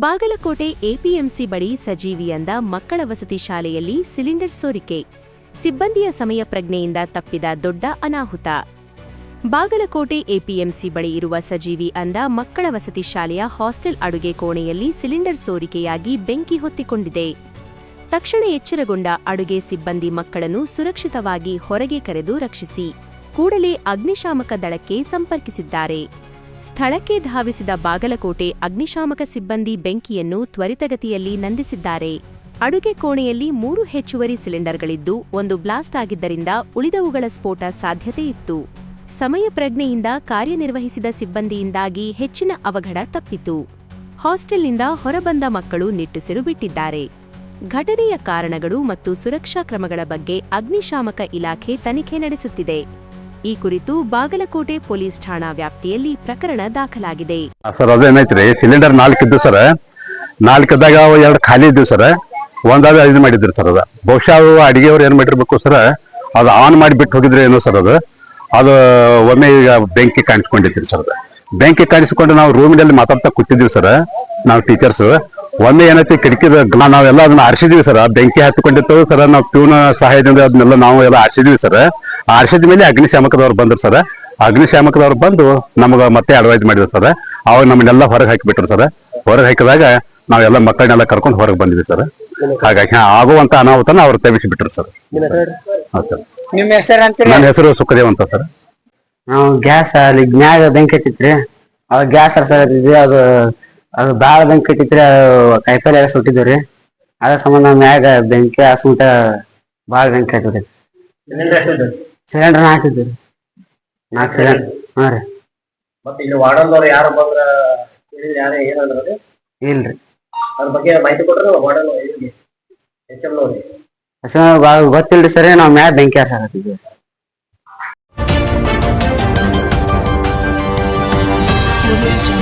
Bagalkot APMC ಬಳಿ ಸಜೀವಿಯಂದ ಮಕ್ಕಳ ವಸತಿ ಶಾಲೆಯಲ್ಲಿ ಸಿಲಿಂಡರ್ ಸೋರಿಕೆ, ಸಿಬ್ಬಂದಿಯ ಸಮಯ ಪ್ರಜ್ಞೆಯಿಂದ ತಪ್ಪಿದ ದೊಡ್ಡ ಅನಾಹುತ. ಬಾಗಲಕೋಟೆ ಎಪಿಎಂಸಿ ಬಳಿ ಇರುವ ಸಜೀವಿ ಅಂದ ಮಕ್ಕಳ ವಸತಿ ಶಾಲೆಯ ಹಾಸ್ಟೆಲ್ ಅಡುಗೆ ಕೋಣೆಯಲ್ಲಿ ಸಿಲಿಂಡರ್ ಸೋರಿಕೆಯಾಗಿ ಬೆಂಕಿ ಹೊತ್ತಿಕೊಂಡಿದೆ. ತಕ್ಷಣ ಎಚ್ಚರಗೊಂಡ ಅಡುಗೆ ಸಿಬ್ಬಂದಿ ಮಕ್ಕಳನ್ನು ಸುರಕ್ಷಿತವಾಗಿ ಹೊರಗೆ ಕರೆದು ರಕ್ಷಿಸಿ ಕೂಡಲೇ ಅಗ್ನಿಶಾಮಕ ದಳಕ್ಕೆ ಸಂಪರ್ಕಿಸಿದ್ದಾರೆ. ಸ್ಥಳಕ್ಕೆ ಧಾವಿಸಿದ ಬಾಗಲಕೋಟೆ ಅಗ್ನಿಶಾಮಕ ಸಿಬ್ಬಂದಿ ಬೆಂಕಿಯನ್ನು ತ್ವರಿತಗತಿಯಲ್ಲಿ ನಂದಿಸಿದ್ದಾರೆ. ಅಡುಗೆ ಕೋಣೆಯಲ್ಲಿ 3 ಹೆಚ್ಚುವರಿ ಸಿಲಿಂಡರ್ಗಳಿದ್ದು ಒಂದು ಬ್ಲಾಸ್ಟ್ ಆಗಿದ್ದರಿಂದ ಉಳಿದವುಗಳ ಸ್ಫೋಟ ಸಾಧ್ಯತೆ ಇತ್ತು. ಸಮಯ ಪ್ರಜ್ಞೆಯಿಂದ ಕಾರ್ಯನಿರ್ವಹಿಸಿದ ಸಿಬ್ಬಂದಿಯಿಂದಾಗಿ ಹೆಚ್ಚಿನ ಅವಘಡ ತಪ್ಪಿತು. ಹಾಸ್ಟೆಲ್ನಿಂದ ಹೊರಬಂದ ಮಕ್ಕಳು ನಿಟ್ಟುಸಿರು ಬಿಟ್ಟಿದ್ದಾರೆ. ಘಟನೆಯ ಕಾರಣಗಳು ಮತ್ತು ಸುರಕ್ಷಾ ಕ್ರಮಗಳ ಬಗ್ಗೆ ಅಗ್ನಿಶಾಮಕ ಇಲಾಖೆ ತನಿಖೆ ನಡೆಸುತ್ತಿದೆ. ಈ ಕುರಿತು ಬಾಗಲಕೋಟೆ ಪೊಲೀಸ್ ಠಾಣಾ ವ್ಯಾಪ್ತಿಯಲ್ಲಿ ಪ್ರಕರಣ ದಾಖಲಾಗಿದೆ. ಸರ್ ಅದೇನೈತ್ರಿ, ಸಿಲಿಂಡರ್ 4 ಇದ್ದು ಸರ್, 4 ಇದ್ದಾಗ 2 ಖಾಲಿ ಇದ್ದೀವಿ ಸರ್, ಒಂದಾದ 5 ಮಾಡಿದ್ರಿ ಸರ್. ಅದ ಬಹುಶಃ ಅಡಿಗೆಯವ್ರು ಏನ್ ಮಾಡಿರ್ಬೇಕು ಸರ್, ಅದು ಆನ್ ಮಾಡಿ ಬಿಟ್ಟು ಹೋಗಿದ್ರೆ ಏನೋ ಸರ್. ಅದು ಒಮ್ಮೆ ಈಗ ಬೆಂಕಿ ಕಾಣಿಸ್ಕೊಂಡಿದ್ರಿ ಸರ್. ಬೆಂಕಿ ಕಾಣಿಸ್ಕೊಂಡು ನಾವು ರೂಮಿನಲ್ಲಿ ಮಾತಾಡ್ತಾ ಕೂತಿದ್ವಿ ಸರ್, ನಾವು ಟೀಚರ್ಸ್. ಒಮ್ಮೆ ಏನೈತಿ ಕಿಟಕಿದ ನಾವೆಲ್ಲ ಅದನ್ನ ಆರಿಸಿದ್ವಿ ಸರ್. ಬೆಂಕಿ ಹತ್ಕೊಂಡಿತ್ತು ಸರ್. ನಾವು ಪ್ಯೂನ ಸಹಾಯದಿಂದ ಅದನ್ನೆಲ್ಲ ನಾವು ಎಲ್ಲ ಆರಿಸಿದ್ವಿ ಸರ್. ಆರಿಸಿದ ಮೇಲೆ ಅಗ್ನಿಶಾಮಕದವ್ರು ಬಂದ್ರು ಸರ್. ಅಗ್ನಿಶಾಮಕದವ್ರು ಬಂದು ನಮಗ ಮತ್ತೆ ಅಡ್ವೈಸ್ ಮಾಡಿದ್ರು ಸರ್. ಅವಾಗ ನಮ್ಮನ್ನೆಲ್ಲ ಹೊರಗೆ ಹಾಕಿಬಿಟ್ರು ಸರ್. ಹೊರಗೆ ಹಾಕಿದಾಗ ನಾವೆಲ್ಲ ಮಕ್ಕಳನ್ನೆಲ್ಲ ಕರ್ಕೊಂಡು ಹೊರಗೆ ಬಂದ್ವಿ ಸರ್. ಹಾಗಾಗಿ ಆಗುವಂತ ಅನಾಹುತನ ಅವ್ರು ತೆಗಿಸಿಬಿಟ್ರು ಸರ್. ನಿಮ್ಮ ಹೆಸರು? ನನ್ನ ಹೆಸರು ಸುಖದೇವ್ ಅಂತ ಸರ್. ನಾವು ಗ್ಯಾಸ್ ಅಲ್ಲಿ ಮ್ಯಾಗ ಬೆಂಕಿ ಹತ್ತಿತ್ರಿ. ಅವಾಗ ಗ್ಯಾಸ್ ಹರ್ಸತ್ತಿದ್ವಿ. ಅದು ಬಾಳ ಬೆಂಕಿ ಹತ್ತಿತ್ರಿ. ಕೈಪಲ್ಲೆ ಎಲ್ಲ ಸುಟ್ಟಿದ್ವಿ. ಅದ್ರ ಸಂಬಂಧ ಮ್ಯಾಗ ಬೆಂಕಿ ಹಾಸ್ಬಿಟ್ಟ ಬಾಳ ಬೆಂಕಿ ಹತ್ತಿದ್ರಿ. ಸಿಲಿಂಡರ್ 4 ಇದ್ರಿ. 4 ಸಿಲಿಂಡರ್. ಹಾ ರೀ. ಮತ್ತೆ ಇಲ್ಲಿ ವಾರ್ಡನ್ದವ್ರು ಯಾರು ಬಂದ್ರ ಯಾರೇ ಏನಂದ್ರೆ ಇಲ್ರಿ. ಅದ್ರ ಬಗ್ಗೆ ಮಾಹಿತಿ ಕೊಟ್ರೆ ವಾರ್ಡನ್ ಗೊತ್ತಿಲ್ರಿ ಸರಿ. ನಾವ್ ಮ್ಯಾಗ ಬೆಂಕಿ ಹಾರ್ಸಕತ್ತಿದ್ವಿ. Thank you.